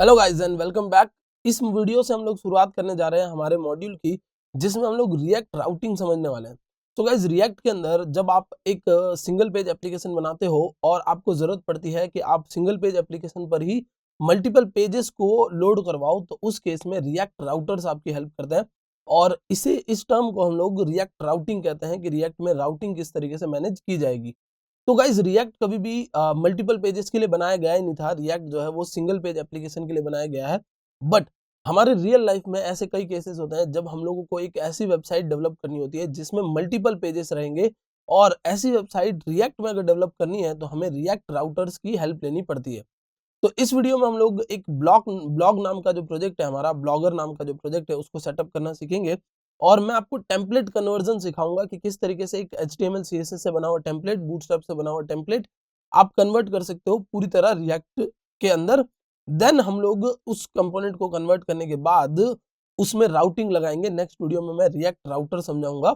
Hello guys and welcome back. इस video से हम लोग शुरुआत करने जा रहे हैं हमारे मॉड्यूल की, जिसमें हम लोग रिएक्ट राउटिंग समझने वाले हैं। तो गाइस, रिएक्ट के अंदर जब आप एक सिंगल पेज एप्लीकेशन बनाते हो और आपको जरूरत पड़ती है कि आप सिंगल पेज एप्लीकेशन पर ही मल्टीपल पेजेस को लोड करवाओ, तो उस केस में रिएक्ट राउटर्स आपकी हेल्प करते हैं। और इस टर्म को हम लोग रिएक्ट राउटिंग कहते हैं कि रिएक्ट में राउटिंग किस तरीके से मैनेज की जाएगी। तो गाइज, रिएक्ट कभी भी मल्टीपल पेजेस के लिए बनाया गया ही नहीं था। रिएक्ट जो है वो सिंगल पेज एप्लीकेशन के लिए बनाया गया है। बट हमारे रियल लाइफ में ऐसे कई केसेस होते हैं जब हम लोगों को एक ऐसी वेबसाइट डेवलप करनी होती है जिसमें मल्टीपल पेजेस रहेंगे, और ऐसी वेबसाइट रिएक्ट में अगर डेवलप करनी है तो हमें रिएक्ट राउटर्स की हेल्प लेनी पड़ती है। तो इस वीडियो में हम लोग एक ब्लॉग ब्लॉग नाम का जो प्रोजेक्ट है, हमारा ब्लॉगर नाम का जो प्रोजेक्ट है, उसको सेटअप करना सीखेंगे। और मैं आपको टेम्पलेट कन्वर्जन सिखाऊंगा कि किस तरीके से एक HTML CSS से बना हुआ टेम्पलेट, बूटस्ट्रैप से बना हुआ टेम्पलेट आप कन्वर्ट कर सकते हो पूरी तरह रिएक्ट के अंदर। देन हम लोग उस कंपोनेंट को कन्वर्ट करने के बाद उसमें राउटिंग लगाएंगे। नेक्स्ट वीडियो में मैं रिएक्ट राउटर समझाऊंगा।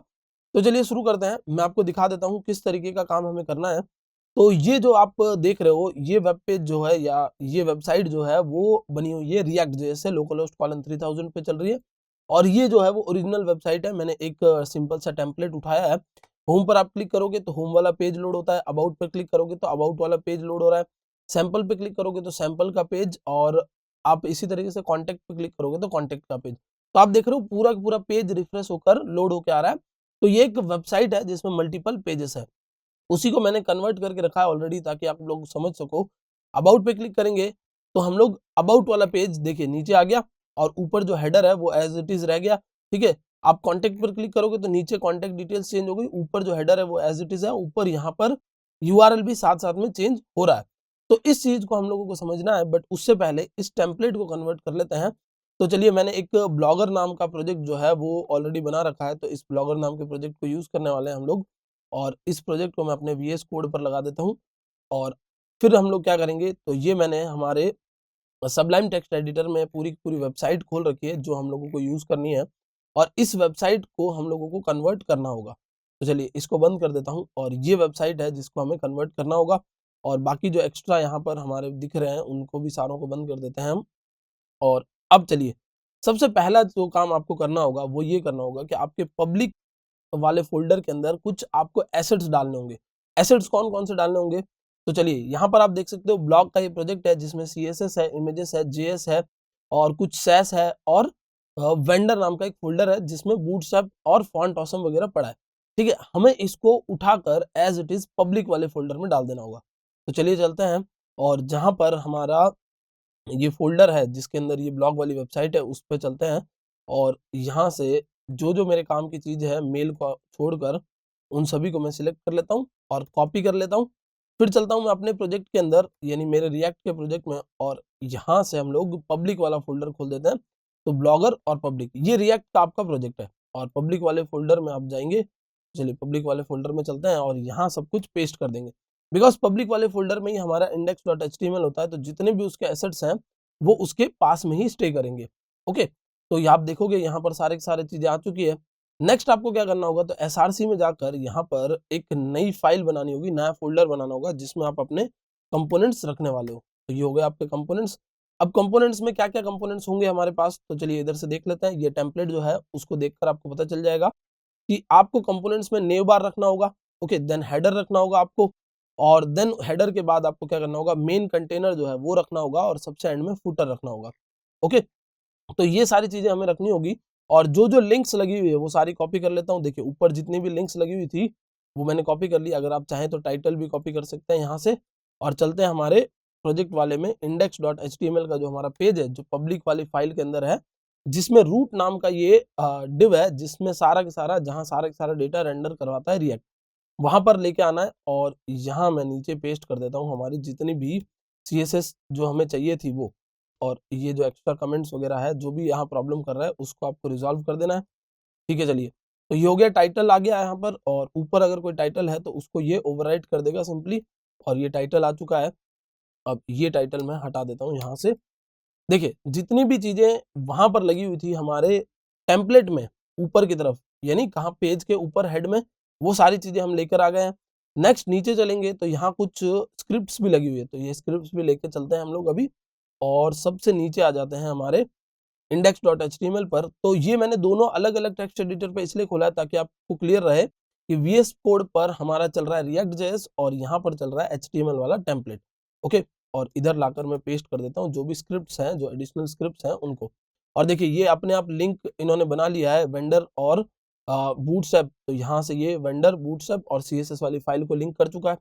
तो चलिए शुरू करते हैं। मैं आपको दिखा देता हूँ किस तरीके का काम हमें करना है। तो ये जो आप देख रहे हो, ये वेब पेज जो है या ये वेबसाइट जो है वो बनी हुई है रिएक्ट जैसे लोकलहोस्ट कॉलन 3000 पे चल रही है। और ये जो है वो ओरिजिनल वेबसाइट है। मैंने एक सिंपल सा टेम्पलेट उठाया है। होम पर आप क्लिक करोगे तो होम वाला पेज लोड होता है, अबाउट पर क्लिक करोगे तो अबाउट वाला पेज लोड हो रहा है, सैंपल पे क्लिक करोगे तो सैंपल का पेज, और आप इसी तरीके से कॉन्टेक्ट पे क्लिक करोगे तो कॉन्टेक्ट का पेज। तो आप देख रहे हो पूरा का पूरा पेज रिफ्रेश होकर लोड होकर आ रहा है। तो ये एक वेबसाइट है जिसमें मल्टीपल पेजेस है। उसी को मैंने कन्वर्ट करके रखा है ऑलरेडी, ताकि आप लोग समझ सको। अबाउट पे क्लिक करेंगे तो हम लोग अबाउट वाला पेज देखिए नीचे आ गया, और ऊपर जो हेडर है वो एज इट इज रह गया। ठीक है, आप कॉन्टेक्ट पर क्लिक करोगे तो नीचे कॉन्टेक्ट डिटेल्स चेंज हो गई, ऊपर जो हेडर है वो एज इट इज है, ऊपर यहाँ पर URL भी साथ साथ में चेंज हो रहा है। तो इस चीज को हम लोगों को समझना है, बट उससे पहले इस टेम्पलेट को कन्वर्ट कर लेते हैं। तो चलिए, मैंने एक ब्लॉगर नाम का प्रोजेक्ट जो है वो ऑलरेडी बना रखा है, तो इस ब्लॉगर नाम के प्रोजेक्ट को यूज करने वाले हैं हम लोग। और इस प्रोजेक्ट को मैं अपने VS कोड पर लगा देता हूँ। और फिर हम लोग क्या करेंगे, तो ये मैंने हमारे सबलाइम टेक्स्ट एडिटर में पूरी की पूरी वेबसाइट खोल रखी है जो हम लोगों को यूज करनी है, और इस वेबसाइट को हम लोगों को कन्वर्ट करना होगा। तो चलिए इसको बंद कर देता हूँ, और ये वेबसाइट है जिसको हमें कन्वर्ट करना होगा। और बाकी जो एक्स्ट्रा यहाँ पर हमारे दिख रहे हैं उनको भी सारों को बंद कर देते हैं हम। और अब चलिए, सबसे पहला जो काम आपको करना होगा वो ये करना होगा कि आपके पब्लिक वाले फोल्डर के अंदर कुछ आपको एसेट्स डालने होंगे। एसेट्स कौन कौन से डालने होंगे, तो चलिए यहाँ पर आप देख सकते हो ब्लॉग का ये प्रोजेक्ट है जिसमें CSS है, इमेजेस है, JS है, और कुछ सैस है, और वेंडर नाम का एक फोल्डर है जिसमें बूटस्ट्रैप और फॉन्ट ऑसम वगैरह पड़ा है। ठीक है, हमें इसको उठाकर एज इट इज पब्लिक वाले फोल्डर में डाल देना होगा। तो चलिए चलते हैं, और जहां पर हमारा ये फोल्डर है जिसके अंदर ये ब्लॉग वाली वेबसाइट है उस पर चलते हैं। और यहाँ से जो जो मेरे काम की चीज़ है, मेल को छोड़कर उन सभी को मैं सिलेक्ट कर लेता हूँ और कॉपी कर लेता हूँ। फिर चलता हूँ मैं अपने प्रोजेक्ट के अंदर, यानी मेरे रिएक्ट के प्रोजेक्ट में, और यहाँ से हम लोग पब्लिक वाला फोल्डर खोल देते हैं। तो ब्लॉगर और पब्लिक, ये रिएक्ट का आपका प्रोजेक्ट है, और पब्लिक वाले फोल्डर में आप जाएंगे। चलिए पब्लिक वाले फोल्डर में चलते हैं और यहाँ सब कुछ पेस्ट कर देंगे। बिकॉज पब्लिक वाले फोल्डर में ही हमारा index.html होता है, तो जितने भी उसके एसेट्स हैं वो उसके पास में ही स्टे करेंगे। ओके, तो ये आप देखोगे यहाँ पर सारे सारे चीजें आ चुकी है। नेक्स्ट आपको क्या करना होगा, तो SRC में जाकर यहाँ पर एक नई फाइल बनानी होगी, नया फोल्डर बनाना होगा जिसमें आप अपने कंपोनेंट्स रखने वाले हो। तो ये हो गए आपके कंपोनेंट्स। अब कंपोनेंट्स में क्या क्या कंपोनेंट्स होंगे हमारे पास, तो चलिए इधर से देख लेते हैं। ये टेम्पलेट जो है उसको देखकर आपको पता चल जाएगा कि आपको कंपोनेंट्स में नेव बार रखना होगा। ओके, देन हेडर रखना होगा आपको, और देन हेडर के बाद आपको क्या करना होगा, मेन कंटेनर जो है वो रखना होगा, और सबसे एंड में फुटर रखना होगा। ओके, तो ये सारी चीजें हमें रखनी होगी। और जो जो लिंक्स लगी हुई है वो सारी कॉपी कर लेता हूँ। देखिए ऊपर जितनी भी लिंक्स लगी हुई थी वो मैंने कॉपी कर ली। अगर आप चाहें तो टाइटल भी कॉपी कर सकते हैं यहाँ से। और चलते हैं हमारे प्रोजेक्ट वाले में, index.html का जो हमारा पेज है जो पब्लिक वाली फाइल के अंदर है, जिसमें रूट नाम का ये डिव है, जिसमें सारा का सारा, जहाँ सारा का सारा डेटा रेंडर करवाता है रिएक्ट, वहां पर लेके आना है। और यहाँ मैं नीचे पेस्ट कर देता हूँ हमारी जितनी भी CSS जो हमें चाहिए थी वो, और ये जो एक्स्ट्रा कमेंट्स वगैरह है, जो भी यहाँ प्रॉब्लम कर रहा है उसको आपको रिजॉल्व कर देना है। ठीक है, चलिए, तो ये हो गया, टाइटल आ गया यहाँ पर, और ऊपर अगर कोई टाइटल है तो उसको ये ओवरराइट कर देगा सिंपली, और ये टाइटल आ चुका है। अब ये टाइटल मैं हटा देता हूँ यहाँ से। देखिए जितनी भी चीजें वहां पर लगी हुई थी हमारे टेम्पलेट में ऊपर की तरफ, यानी कहाँ, पेज के ऊपर हेड में, वो सारी चीजें हम लेकर आ गए हैं। नेक्स्ट नीचे चलेंगे तो यहाँ कुछ स्क्रिप्ट्स भी लगी हुई है, तो ये स्क्रिप्ट्स भी लेकर चलते हैं हम लोग अभी। और सबसे नीचे आ जाते हैं हमारे index.html पर। तो ये मैंने दोनों अलग अलग टेक्स्ट एडिटर पे इसलिए खोला है ताकि आपको क्लियर रहे कि VS कोड पर हमारा चल रहा है React.js और यहाँ पर चल रहा है HTML वाला टेम्पलेट। ओके, और इधर लाकर मैं पेस्ट कर देता हूँ जो भी स्क्रिप्ट्स हैं, जो एडिशनल स्क्रिप्ट्स हैं उनको। और देखिए ये अपने आप लिंक इन्होंने बना लिया है वेंडर और बूटस्ट्रैप। तो यहाँ से ये वेंडर, बूटस्ट्रैप और CSS वाली फाइल को लिंक कर चुका है।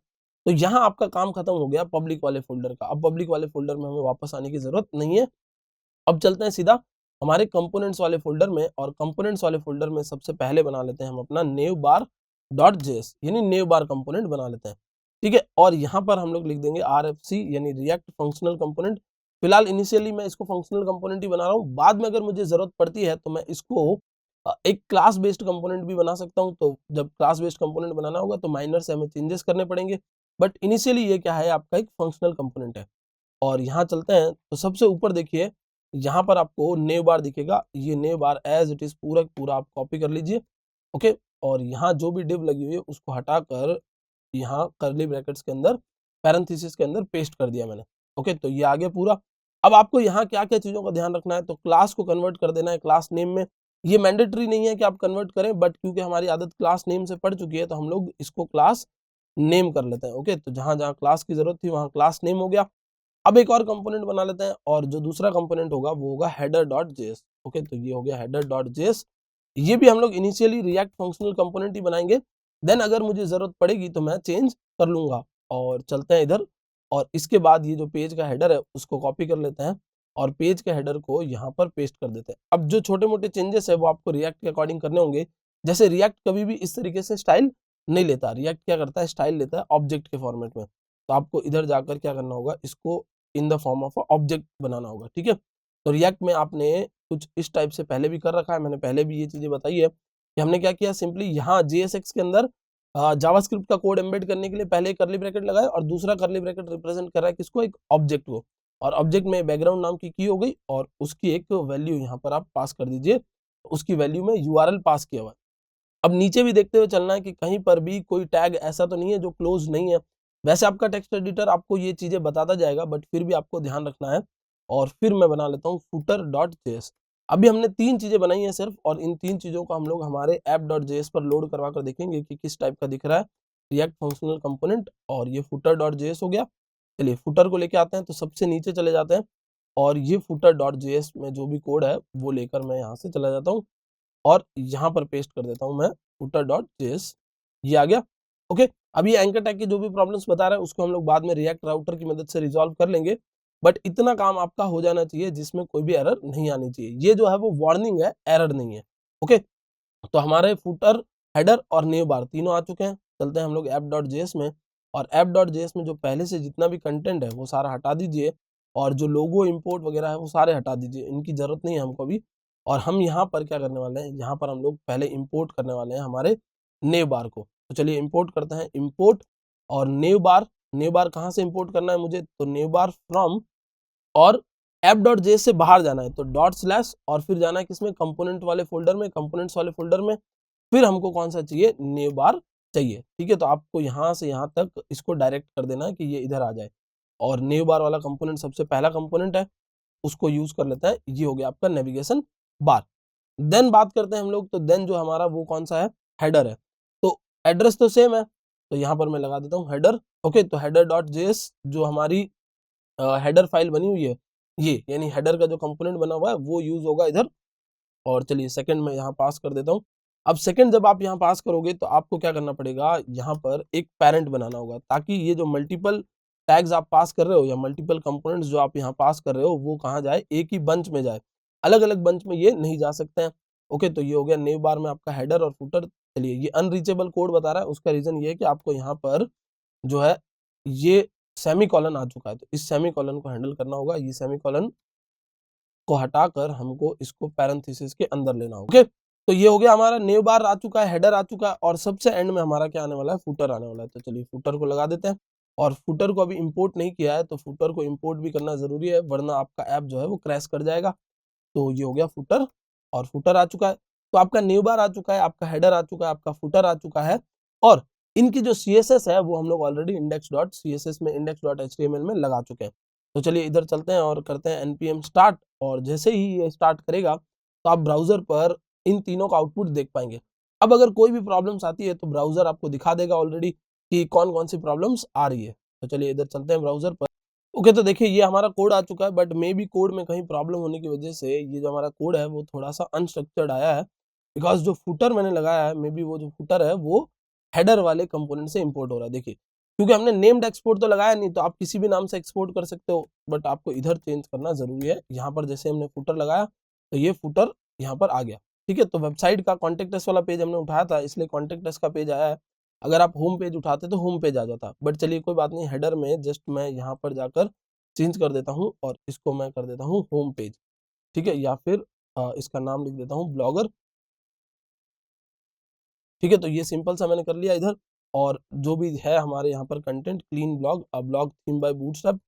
तो यहाँ आपका काम खत्म हो गया पब्लिक वाले फोल्डर का। अब पब्लिक वाले फोल्डर में हमें वापस आने की जरूरत नहीं है। अब चलते हैं सीधा हमारे कंपोनेंट्स वाले फोल्डर में, और कंपोनेंट्स वाले फोल्डर में सबसे पहले बना लेते हैं हम अपना navbar.js, यानी navbar कंपोनेंट बना लेते हैं। ठीक है, और यहाँ पर हम लोग लिख देंगे RFC यानी रिएक्ट फंक्शनल कंपोनेंट। फिलहाल इनिशियली मैं इसको फंक्शनल कंपोनेंट ही बना रहा हूँ, बाद में अगर मुझे जरूरत पड़ती है तो मैं इसको एक क्लास बेस्ड कंपोनेंट भी बना सकता हूँ। तो जब क्लास बेस्ड कंपोनेंट बनाना होगा तो माइनर से हमें चेंजेस करने पड़ेंगे, बट इनिशियली ये क्या है, आपका एक फंक्शनल कंपोनेंट है। और यहाँ चलते हैं तो सबसे ऊपर देखिए यहाँ पर आपको नेव बार दिखेगा। ये नेव बार एज इट इज पूरा पूरा आप कॉपी कर लीजिए। ओके, और यहाँ जो भी डिव लगी हुई है उसको हटाकर यहाँ कर्ली ब्रैकेट्स के अंदर, पैरेंथेसिस के अंदर पेस्ट कर दिया मैंने। ओके, तो ये आ गया पूरा। अब आपको यहाँ क्या क्या चीजों का ध्यान रखना है, तो क्लास को कन्वर्ट कर देना है क्लास नेम में। ये मैंडेटरी नहीं है कि आप कन्वर्ट करें, बट क्योंकि हमारी आदत क्लास नेम से पड़ चुकी है तो हम लोग इसको क्लास नेम कर लेते हैं। ओके, तो जहां जहां क्लास की जरूरत थी वहां क्लास नेम हो गया। अब एक और कंपोनेंट बना लेते हैं, और जो दूसरा कंपोनेंट होगा वो होगा header.js। ओके, तो ये हो गया header.js। ये भी हम लोग इनिशियली रिएक्ट फंक्शनल कंपोनेंट ही बनाएंगे, देन अगर मुझे जरूरत पड़ेगी तो मैं चेंज कर लूंगा। और चलते हैं इधर, और इसके बाद ये जो पेज का हेडर है उसको कॉपी कर लेते हैं और पेज के हेडर को यहाँ पर पेस्ट कर देते हैं। अब जो छोटे मोटे चेंजेस है वो आपको रिएक्ट के अकॉर्डिंग करने होंगे। जैसे रिएक्ट कभी भी इस तरीके से स्टाइल नहीं लेता, रिएक्ट क्या करता है, स्टाइल लेता है ऑब्जेक्ट के फॉर्मेट में। तो आपको इधर जाकर क्या करना होगा, इसको in the form of object बनाना होगा। ठीक है, तो रिएक्ट में आपने कुछ इस टाइप से पहले भी कर रखा है, मैंने पहले भी ये चीजें बताई है कि हमने क्या किया, सिंपली यहाँ JSX के अंदर जावास्क्रिप्ट का कोड एम्बेड करने के लिए पहले एक कर्ली ब्रैकेट लगाया, और दूसरा कर्ली ब्रैकेट रिप्रेजेंट कर रहा है किसको, एक ऑब्जेक्ट को। और ऑब्जेक्ट में बैकग्राउंड नाम की हो गई, और उसकी एक वैल्यू यहाँ पर आप पास कर दीजिए। उसकी वैल्यू में URL पास किया हुआ है। अब नीचे भी देखते हुए चलना है कि कहीं पर भी कोई टैग ऐसा तो नहीं है जो क्लोज नहीं है। वैसे आपका टेक्स्ट एडिटर आपको ये चीजें बताता जाएगा, बट फिर भी आपको ध्यान रखना है। और फिर मैं बना लेता हूँ footer.js। अभी हमने 3 चीजें बनाई हैं सिर्फ, और इन 3 चीजों को हम लोग हमारे app.js पर लोड करवा कर देखेंगे कि किस टाइप का दिख रहा है रिएक्ट फंक्शनल कंपोनेंट। और ये footer.js हो गया। चलिए फुटर को लेके आते हैं, तो सबसे नीचे चले जाते हैं, और ये footer.js में जो भी कोड है वो लेकर मैं यहाँ से चला जाता हूँ और यहाँ पर पेस्ट कर देता हूँ मैं footer.js। ये आ गया। ओके, अब ये एंकर टैग की जो भी प्रॉब्लम्स बता रहा है उसको हम लोग बाद में रिएक्ट राउटर की मदद से रिजॉल्व कर लेंगे, बट इतना काम आपका हो जाना चाहिए जिसमें कोई भी एरर नहीं आनी चाहिए। ये जो है वो वार्निंग है, एरर नहीं है। ओके, तो हमारे फुटर, हेडर और नेव बार तीनों आ चुके हैं। चलते हैं हम लोग app.js में, और app.js में जो पहले से जितना भी कंटेंट है वो सारा हटा दीजिए, और जो लोगो इंपोर्ट वगैरह है वो सारे हटा दीजिए, इनकी जरूरत नहीं है हमको अभी। और हम यहाँ पर क्या करने वाले हैं, यहाँ पर हम लोग पहले इंपोर्ट करने वाले हैं हमारे नेव बार को। तो चलिए इंपोर्ट करते हैं, इंपोर्ट और नेव बार। नेव बार कहाँ से इंपोर्ट करना है मुझे, तो नेव बार फ्रॉम, और app.js से बाहर जाना है तो डॉट स्लैश, और फिर जाना है किसमें, कंपोनेंट वाले फोल्डर में, कंपोनेंट्स वाले फोल्डर में। फिर हमको कौन सा चाहिए, नेव बार चाहिए। ठीक है, तो आपको यहाँ से यहाँ तक इसको डायरेक्ट कर देना है कि ये इधर आ जाए, और नेव बार वाला कंपोनेंट सबसे पहला कंपोनेंट है, उसको यूज कर लेते हैं। ये हो गया आपका नेविगेशन बार। देन बात करते हैं हम लोग, तो देन जो हमारा वो कौन सा है, हेडर है। तो एड्रेस तो सेम है, तो यहाँ पर मैं लगा देता हूँ हेडर। ओके, तो header.js जो हमारी हेडर फाइल बनी हुई है, ये यानी हेडर का जो कंपोनेंट बना हुआ है वो यूज होगा इधर। और चलिए सेकंड में यहाँ पास कर देता हूँ। अब सेकंड जब आप यहाँ पास करोगे तो आपको क्या करना पड़ेगा, यहाँ पर एक पेरेंट बनाना होगा, ताकि ये जो मल्टीपल टैग्स आप पास कर रहे हो या मल्टीपल कंपोनेंट्स जो आप यहाँ पास कर रहे हो वो कहाँ जाए, एक ही बंच में जाए, अलग अलग बंच में ये नहीं जा सकते हैं। ओके, तो ये हो गया नेव बार में आपका हेडर और फुटर। चलिए ये अनरीचेबल कोड बता रहा है, उसका रीजन ये है कि आपको यहाँ पर जो है ये सेमी कॉलन आ चुका है, तो इस सेमी कॉलन को हैंडल करना होगा। ये सेमी कॉलन को हटाकर हमको इसको पैरेंथेसिस के अंदर लेना होगा। ओके, तो ये हो गया हमारा नेव बार आ चुका है, हेडर आ चुका है, और सबसे एंड में हमारा क्या आने वाला है, फुटर आने वाला है। तो चलिए फुटर को लगा देते हैं, और फुटर को अभी इंपोर्ट नहीं किया है तो फुटर को इंपोर्ट भी करना जरूरी है, वरना आपका ऐप जो है वो क्रैश कर जाएगा। तो ये हो गया फुटर, और फुटर आ चुका है। तो आपका नेव बार आ चुका है, आपका हेडर आ चुका है, आपका फुटर आ चुका है, और इनकी जो CSS है वो हम लोग ऑलरेडी index.css में, index.html में लगा चुके हैं। तो चलिए इधर चलते हैं और करते हैं npm स्टार्ट, और जैसे ही ये स्टार्ट करेगा तो आप ब्राउजर पर इन तीनों का आउटपुट देख पाएंगे। अब अगर कोई भी प्रॉब्लम्स आती है तो ब्राउजर आपको दिखा देगा ऑलरेडी कि कौन कौन सी प्रॉब्लम्स आ रही है। तो चलिए इधर चलते हैं ब्राउजर पर। ओके, तो देखिए ये हमारा कोड आ चुका है, बट मे बी कोड में कहीं प्रॉब्लम होने की वजह से ये जो हमारा कोड है वो थोड़ा सा अनस्ट्रक्चर्ड आया है, बिकॉज जो फुटर मैंने लगाया है मे बी वो जो फुटर है वो हेडर वाले कंपोनेंट से इंपोर्ट हो रहा है। देखिए क्योंकि हमने नेम्ड एक्सपोर्ट तो लगाया नहीं, तो आप किसी भी नाम से एक्सपोर्ट कर सकते हो, बट आपको इधर चेंज करना जरूरी है। यहाँ पर जैसे हमने फुटर लगाया तो ये फुटर यहाँ पर आ गया। ठीक है, तो वेबसाइट का कॉन्टेक्ट अस वाला पेज हमने उठाया था, इसलिए कॉन्टेक्ट अस का पेज आया है। अगर आप होम पेज उठाते तो होम पेज आ जाता, बट चलिए कोई बात नहीं, हेडर में जस्ट मैं यहाँ पर जाकर चेंज कर देता हूँ और इसको मैं कर देता हूँ होम पेज। ठीक है, या फिर इसका नाम लिख देता हूँ ब्लॉगर। ठीक है, तो ये सिंपल सा मैंने कर लिया इधर। और जो भी है हमारे यहाँ पर content clean blog, blog theme by Bootstrap.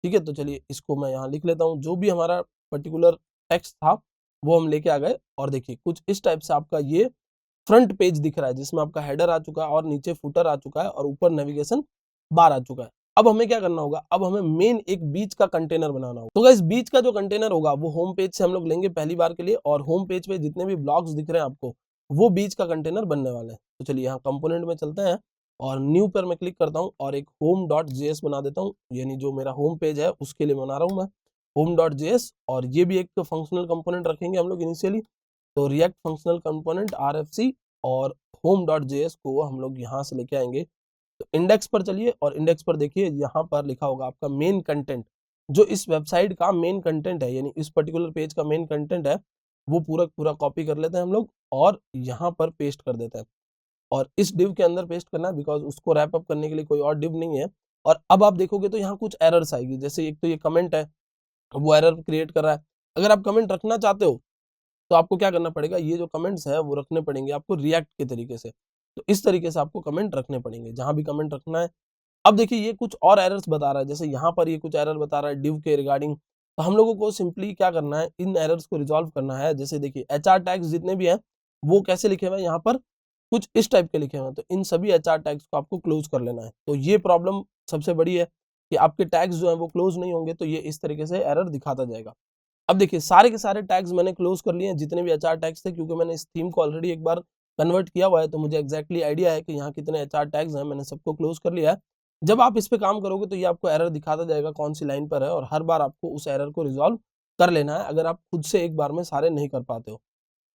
ठीक है, तो चलिए इसको मैं यहाँ लिख लेता हूँ। जो भी हमारा पर्टिकुलर टेक्स्ट था वो हम लेके आ गए, और देखिए कुछ इस टाइप से आपका ये फ्रंट पेज दिख रहा है, जिसमें आपका हेडर आ चुका है और नीचे फुटर आ चुका है और ऊपर नेविगेशन बार आ चुका है। अब हमें क्या करना होगा, अब हमें मेन एक बीच का कंटेनर बनाना होगा। तो गाइस बीच का जो कंटेनर होगा वो होम पेज से हम लोग लेंगे पहली बार के लिए, और होम पेज पे जितने भी ब्लॉग्स दिख रहे हैं आपको वो बीच का कंटेनर बनने वाले हैं। तो चलिए यहाँ कंपोनेंट में चलते हैं और न्यू पर मैं क्लिक करता हूँ और एक होम डॉट जेएस बना देता हूँ, यानी जो मेरा होम पेज है उसके लिए बना रहा हूँ मैं होम डॉट जेएस। और ये भी एक फंक्शनल कंपोनेंट रखेंगे हम लोग इनिशियली। तो रिएक्ट फंक्शनल कंपोनेंट RFC और होम डॉट जेएस को हम लोग यहाँ से लेके आएंगे। तो इंडेक्स पर चलिए और इंडेक्स पर देखिए यहाँ पर लिखा होगा आपका मेन कंटेंट, जो इस वेबसाइट का मेन कंटेंट है, यानी इस पर्टिकुलर पेज का मेन कंटेंट है, वो पूरा पूरा कॉपी कर लेते हैं हम लोग और यहाँ पर पेस्ट कर देते हैं। और इस डिव के अंदर पेस्ट करना है, बिकॉज उसको रैप अप करने के लिए कोई और डिव नहीं है। और अब आप देखोगे तो यहाँ कुछ एरर्स आएगी, जैसे एक तो ये कमेंट है वो एरर क्रिएट कर रहा है। अगर आप कमेंट रखना चाहते हो तो आपको क्या करना पड़ेगा, ये जो कमेंट्स है वो रखने पड़ेंगे आपको रिएक्ट के तरीके से। तो इस तरीके से आपको कमेंट रखने पड़ेंगे जहां भी कमेंट रखना है। अब देखिए ये कुछ और एरर्स बता रहा है, जैसे यहाँ पर ये कुछ एरर बता रहा है डिव के रिगार्डिंग। तो हम लोगों को सिंपली क्या करना है, इन एरर्स को रिजॉल्व करना है। जैसे देखिए HR टैग्स जितने भी हैं वो कैसे लिखे हुए हैं, यहाँ पर कुछ इस टाइप के लिखे हुए हैं, तो इन सभी HR टैग्स को आपको क्लोज कर लेना है। तो ये प्रॉब्लम सबसे बड़ी है कि आपके टैग्स जो है वो क्लोज नहीं होंगे, तो ये इस तरीके से एरर दिखाता जाएगा। अब देखिए सारे के सारे टैग्स मैंने क्लोज कर लिए हैं, जितने भी HR टैग्स थे, क्योंकि मैंने इस थीम को ऑलरेडी एक बार कन्वर्ट किया हुआ है, तो मुझे एक्जैक्टली आइडिया है कि यहाँ कितने HR टैग्स हैं। मैंने सबको क्लोज कर लिया है। जब आप इस पे काम करोगे तो ये आपको एरर दिखाता जाएगा कौन सी लाइन पर है, और हर बार आपको उस एरर को रिजॉल्व कर लेना है, अगर आप खुद से एक बार में सारे नहीं कर पाते हो।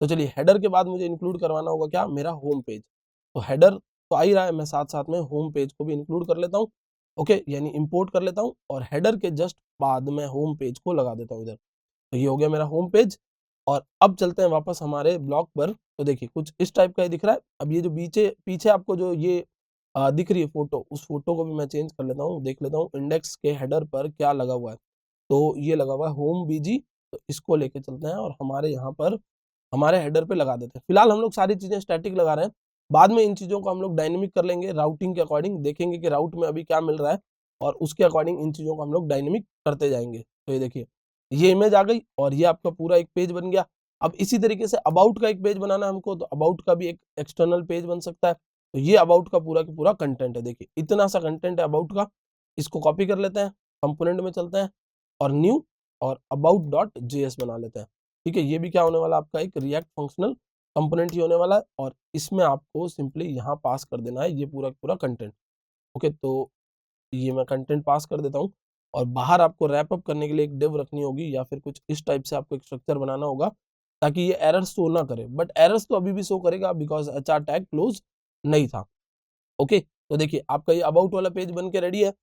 तो चलिए हेडर के बाद मुझे इंक्लूड करवाना होगा क्या, मेरा होम पेज। तो हेडर तो आ ही रहा है, मैं साथ साथ में होम पेज को भी इंक्लूड कर लेता हूँ। ओके, यानी इंपोर्ट कर लेता हूँ और हेडर के जस्ट बाद में होम पेज को लगा देता हूँ इधर। तो ये हो गया मेरा होम पेज। और अब चलते हैं वापस हमारे ब्लॉग पर। तो देखिए कुछ इस टाइप का ये दिख रहा है। अब ये जो पीछे पीछे आपको जो ये दिख रही है फोटो, उस फोटो को भी मैं चेंज कर लेता हूँ, देख लेता हूँ इंडेक्स के हेडर पर क्या लगा हुआ है। तो ये लगा हुआ है होम बीजी। तो इसको लेके चलते हैं और हमारे यहाँ पर हमारे हेडर पे लगा देते हैं। फिलहाल हम लोग सारी चीजें स्टैटिक लगा रहे हैं, बाद में इन चीजों को हम लोग डायनेमिक कर लेंगे। राउटिंग के अकॉर्डिंग देखेंगे कि राउट में अभी क्या मिल रहा है, और उसके अकॉर्डिंग इन चीजों को हम लोग डायनेमिक करते जाएंगे। तो ये देखिए ये इमेज आ गई और ये आपका पूरा एक पेज बन गया। अब इसी तरीके से अबाउट का एक पेज बनाना है हमको, तो अबाउट का भी एक एक्सटर्नल पेज बन सकता है। तो ये अबाउट का पूरा कंटेंट है, देखिए इतना सा कंटेंट है अबाउट का। इसको कॉपी कर लेते हैं, कंपोनेंट में चलते हैं और न्यू और अबाउट डॉट जेएस बना लेते हैं। ठीक है, ये भी क्या होने वाला आपका एक रिएक्ट फंक्शनल कंपोनेंट ही होने वाला है, और इसमें आपको सिंपली यहाँ पास कर देना है ये पूरा कंटेंट। ओके, तो ये मैं कंटेंट पास कर देता हूँ, और बाहर आपको रैप अप करने के लिए एक डिव रखनी होगी, या फिर कुछ इस टाइप से आपको एक स्ट्रक्चर बनाना होगा ताकि ये एरर्स शो ना करे। बट एरर्स तो अभी भी शो करेगा, बिकॉज HR टैग क्लोज नहीं था। ओके, तो देखिए आपका ये अबाउट वाला पेज बन के रेडी है।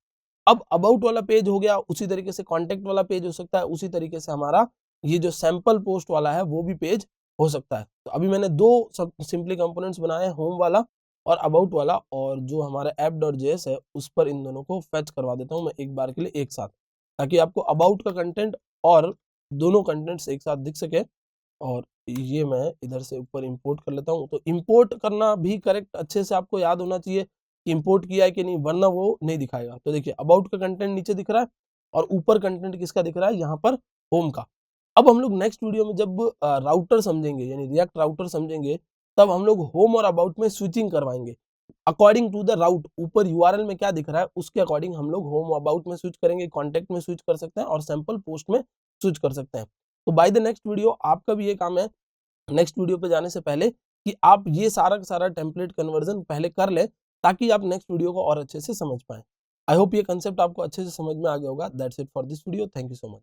अब अबाउट वाला पेज हो गया, उसी तरीके से कॉन्टेक्ट वाला पेज हो सकता है, उसी तरीके से हमारा ये जो सैंपल पोस्ट वाला है वो भी पेज हो सकता है। तो अभी मैंने दो सब सिंपली कंपोनेंट्स बनाए हैं, होम वाला और अबाउट वाला, और जो हमारा app.js है उस पर इन दोनों को फेच करवा देता हूँ मैं एक बार के लिए एक साथ, ताकि आपको अबाउट का कंटेंट और दोनों कंटेंट्स एक साथ दिख सके। और ये मैं इधर से ऊपर इंपोर्ट कर लेता हूँ। तो इंपोर्ट करना भी करेक्ट अच्छे से आपको याद होना चाहिए कि इंपोर्ट किया है कि नहीं, वरना वो नहीं दिखाएगा। तो देखिए अबाउट का कंटेंट नीचे दिख रहा है और ऊपर कंटेंट किसका दिख रहा है, यहाँ पर होम का। अब हम लोग नेक्स्ट वीडियो में जब राउटर समझेंगे, यानी रिएक्ट राउटर समझेंगे, तब हम लोग होम और अबाउट में स्विचिंग करवाएंगे। अकॉर्डिंग टू द राउट, ऊपर यूआरएल में क्या दिख रहा है उसके अकॉर्डिंग हम लोग होम अबाउट में स्विच करेंगे, कॉन्टेक्ट में स्विच कर सकते हैं और सैंपल पोस्ट में स्विच कर सकते हैं। तो बाय द नेक्स्ट वीडियो आपका भी ये काम है, नेक्स्ट वीडियो पे जाने से पहले कि आप ये सारा का सारा टेम्पलेट कन्वर्जन पहले कर ले, ताकि आप नेक्स्ट वीडियो को और अच्छे से समझ पाएं। आई होप ये कंसेप्ट आपको अच्छे से समझ में आ गया होगा। That's it for this video, thank you so much.